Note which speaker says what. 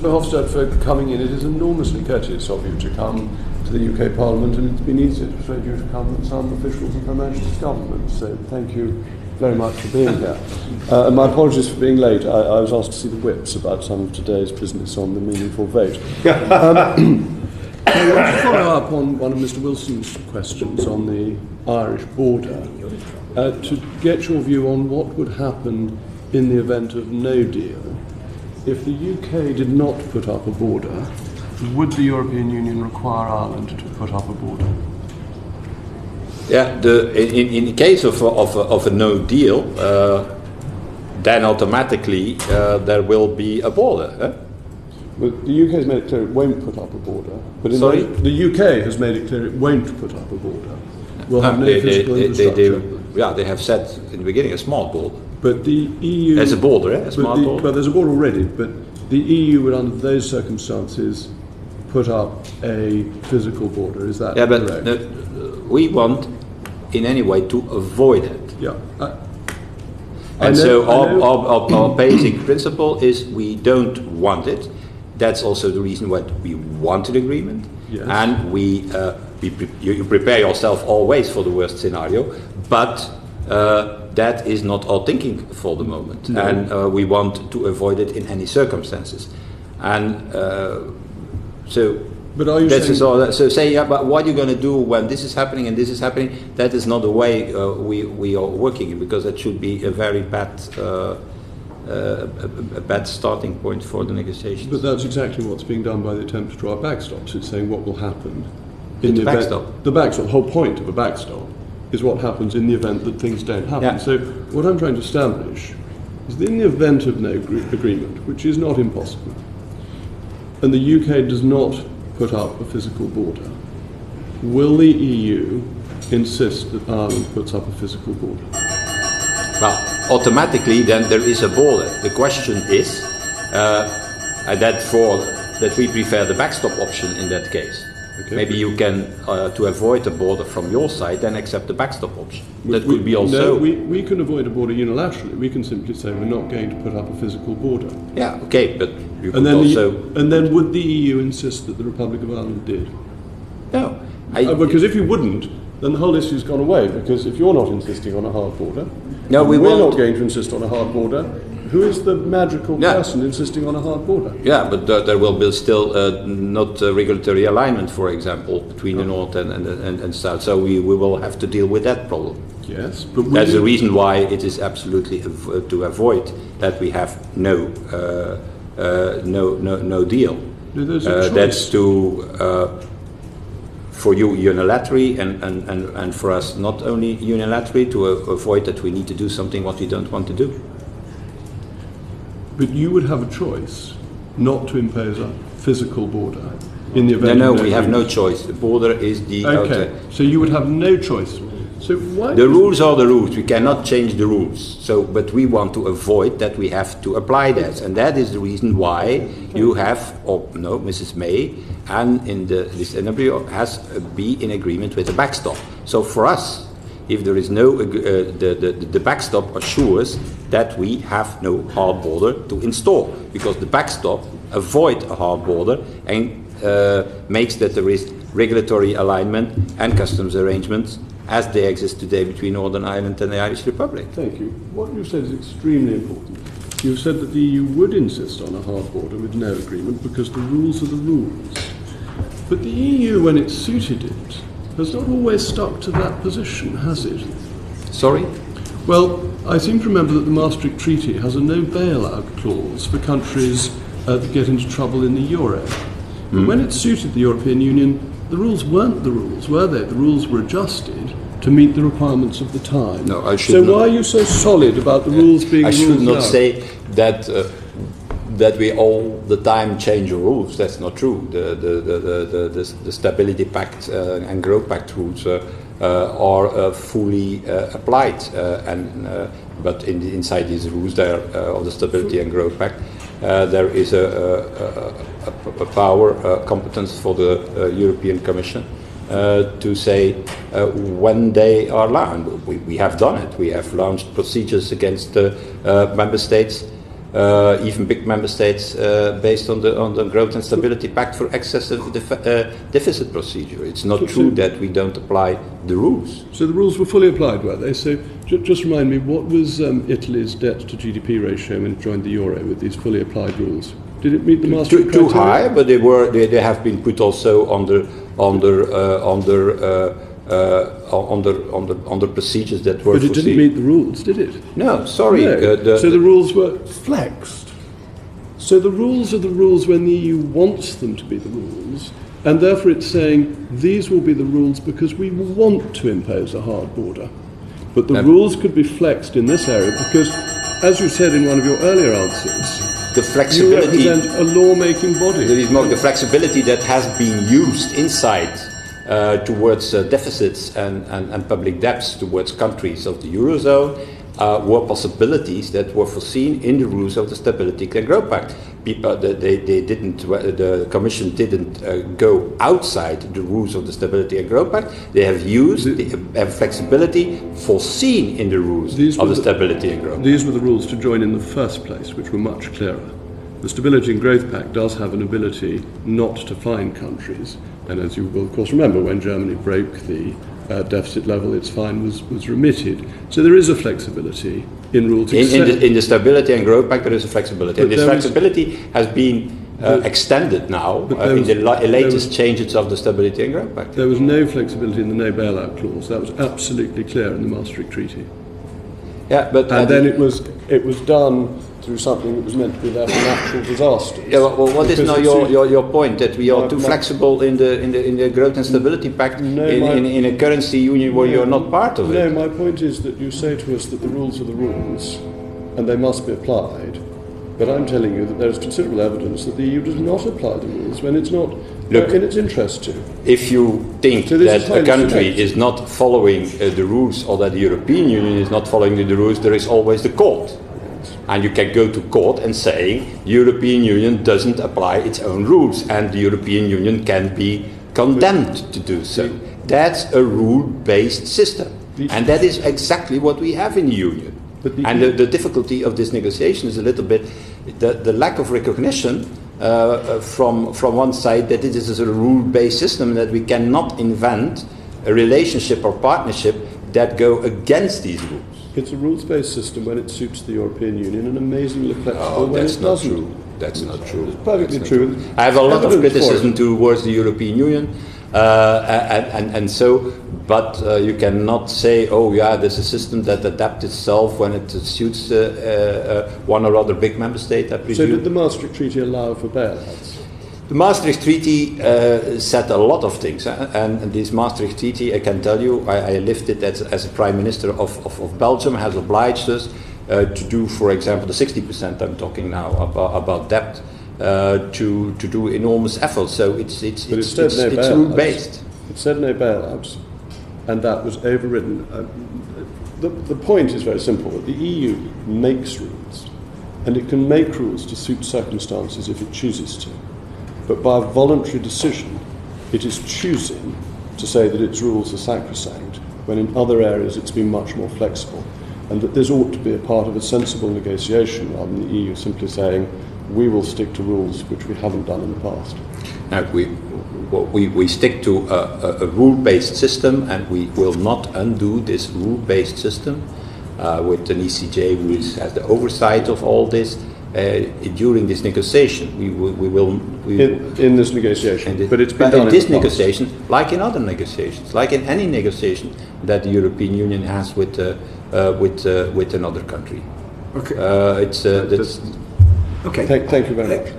Speaker 1: Verhofstadt, for coming in. It is enormously courteous of you to come to the UK Parliament, and it's been easier to persuade you to come than some officials of Her Majesty's government. So thank you very much for being here. And my apologies for being late. I was asked to see the whips about some of today's business on the meaningful vote. I want to follow up on one of Mr. Wilson's questions on the Irish border, to get your view on what would happen in the event of no deal. If the UK did not put up a border, would the European Union require Ireland to put up a border?
Speaker 2: Yeah, in the case of a no deal, then automatically there will be a border. Eh?
Speaker 1: But the UK has made it clear it won't put up a border. But
Speaker 2: Sorry?
Speaker 1: The UK has made it clear it won't put up a border. We'll have no physical infrastructure.
Speaker 2: They have said in the beginning a small border.
Speaker 1: But the EU...
Speaker 2: There's a border, a small border.
Speaker 1: But there's a border already, but the EU would, under those circumstances, put up a physical border. Is that correct?
Speaker 2: But we want, in any way, to avoid it.
Speaker 1: Yeah.
Speaker 2: Our basic principle is we don't want it. That's also the reason why we want an agreement.
Speaker 1: Yes.
Speaker 2: And you prepare yourself always for the worst scenario, but that is not our thinking for the moment. No. And we want to avoid it in any circumstances. And
Speaker 1: but are you
Speaker 2: saying, yeah, but what are you going to do when this is happening and this is happening? That is not the way we are working in, because that should be a very bad starting point for the negotiations.
Speaker 1: But that's exactly what's being done by the attempt to draw backstops. It's saying what will happen
Speaker 2: in the backstop.
Speaker 1: The backstop, the whole point of a backstop, is what happens in the event that things don't happen. Yeah. So what I'm trying to establish is that in the event of no agreement, which is not impossible, and the UK does not put up a physical border, will the EU insist that Ireland puts up a physical border?
Speaker 2: Well, automatically then there is a border. The question is that we prefer the backstop option in that case. Okay. Maybe you can, to avoid a border from your side, then accept the backstop option. That could be also...
Speaker 1: No, we can avoid a border unilaterally. We can simply say we're not going to put up a physical border.
Speaker 2: Yeah, okay, but you could also...
Speaker 1: And then would the EU insist that the Republic of Ireland did?
Speaker 2: No.
Speaker 1: Because if you wouldn't, then the whole issue's gone away, because if you're not insisting on a hard border,
Speaker 2: no, we're
Speaker 1: not going to insist on a hard border. Who is the magical person insisting on a hard border?
Speaker 2: Yeah, but there will be still not regulatory alignment, for example, between the north and south. So we will have to deal with that problem.
Speaker 1: Yes, but
Speaker 2: that's the reason why it is absolutely to avoid that we have no deal.
Speaker 1: No,
Speaker 2: that's for you unilaterally and for us not only unilaterally, to avoid that we need to do something what we don't want to do.
Speaker 1: But you would have a choice not to impose a physical border in the event.
Speaker 2: No, we have no choice. The border is the.
Speaker 1: Okay, so you would have no choice. So why?
Speaker 2: The rules are the rules. We cannot change the rules. So, but we want to avoid that. We have to apply that, and that is the reason why you have, Mrs. May, and in this assembly has be in agreement with the backstop. So for us, if there is no, the backstop assures that we have no hard border to install, because the backstop avoids a hard border and makes that there is regulatory alignment and customs arrangements as they exist today between Northern Ireland and the Irish Republic.
Speaker 1: Thank you. What you said is extremely important. You said that the EU would insist on a hard border with no agreement because the rules are the rules. But the EU, when it suited it, has not always stuck to that position, has it?
Speaker 2: Sorry?
Speaker 1: Well, I seem to remember that the Maastricht Treaty has a no bailout clause for countries that get into trouble in the euro. But when it suited the European Union, the rules weren't the rules, were they? The rules were adjusted to meet the requirements of the time.
Speaker 2: No, I should not.
Speaker 1: So why are you so solid about the rules being rules?
Speaker 2: I should not
Speaker 1: now?
Speaker 2: say that we all the time change the rules. That's not true. The Stability Pact and Growth Pact rules are fully applied, but inside these rules there of the Stability and Growth Pact, there is a power competence for the European Commission to say when they are launched. We have done it. We have launched procedures against member states even big member states based on the Growth and Stability Pact for excessive deficit procedure. It's not true that we don't apply the rules.
Speaker 1: So the rules were fully applied, were they? So just remind me, what was Italy's debt to GDP ratio when it joined the euro with these fully applied rules? Did it meet the Maastricht criteria?
Speaker 2: Too high, but they have been put also under procedures that were.
Speaker 1: But it didn't meet the rules, did it?
Speaker 2: No, sorry.
Speaker 1: No. So the rules were flexed. So the rules are the rules when the EU wants them to be the rules, and therefore it's saying these will be the rules because we want to impose a hard border. But the rules could be flexed in this area because, as you said in one of your earlier answers,
Speaker 2: the flexibility,
Speaker 1: you represent a lawmaking body.
Speaker 2: The flexibility that has been used inside towards deficits and public debts towards countries of the Eurozone were possibilities that were foreseen in the rules of the Stability and Growth Pact. The Commission didn't go outside the rules of the Stability and Growth Pact. They have used the flexibility foreseen in the rules of the Stability and Growth Pact.
Speaker 1: These were the rules to join in the first place, which were much clearer. The Stability and Growth Pact does have an ability not to fine countries, and as you will of course remember, when Germany broke the deficit level, its fine was remitted. So there is a flexibility in rules.
Speaker 2: In the Stability and Growth Pact there is a flexibility, and this flexibility has been extended now in the latest changes of the Stability and Growth Pact.
Speaker 1: There was no flexibility in the no bailout clause. That was absolutely clear in the Maastricht Treaty.
Speaker 2: Yeah, but
Speaker 1: and then it was done through something that was meant to be there for natural disasters.
Speaker 2: Yeah, well, what is now your point, that we are too flexible in the Growth and Stability Pact in a currency union where you are not part of it?
Speaker 1: No, my point is that you say to us that the rules are the rules and they must be applied, but I'm telling you that there is considerable evidence that the EU does not apply the rules when it's not in its interest to.
Speaker 2: If you think that a country is not following the rules, or that the European Union is not following the rules, there is always the court. And you can go to court and say the European Union doesn't apply its own rules, and the European Union can be condemned to do so. That's a rule-based system, and that is exactly what we have in the Union. And the difficulty of this negotiation is a little bit the lack of recognition from one side that it is a rule-based system, that we cannot invent a relationship or partnership that go against these rules.
Speaker 1: It's a rules-based system when it suits the European Union, and amazingly flexible when it doesn't.
Speaker 2: True. That's not true.
Speaker 1: It's perfectly true.
Speaker 2: I have a lot of criticism towards the European Union, but you cannot say, oh yeah, there's a system that adapts itself when it suits one or other big member state, I presume.
Speaker 1: So did the Maastricht Treaty allow for bailouts?
Speaker 2: The Maastricht Treaty said a lot of things, and this Maastricht Treaty, I can tell you, I lived it as a Prime Minister of Belgium, has obliged us to do, for example, the 60% I'm talking now about debt, to do enormous efforts. So it's rule-based.
Speaker 1: It said no bailouts, and that was overridden. The point is very simple, that the EU makes rules, and it can make rules to suit circumstances if it chooses to. But by a voluntary decision, it is choosing to say that its rules are sacrosanct, when in other areas it's been much more flexible, and that this ought to be a part of a sensible negotiation rather than the EU simply saying, we will stick to rules which we haven't done in the past.
Speaker 2: Now, we stick to a rule-based system, and we will not undo this rule-based system with an ECJ who has the oversight of all this. During this negotiation, we will
Speaker 1: in this negotiation. But it's been done
Speaker 2: in this negotiation, like in other negotiations, like in any negotiation that the European Union has with another country.
Speaker 3: Okay.
Speaker 2: Okay.
Speaker 1: Thank you very much.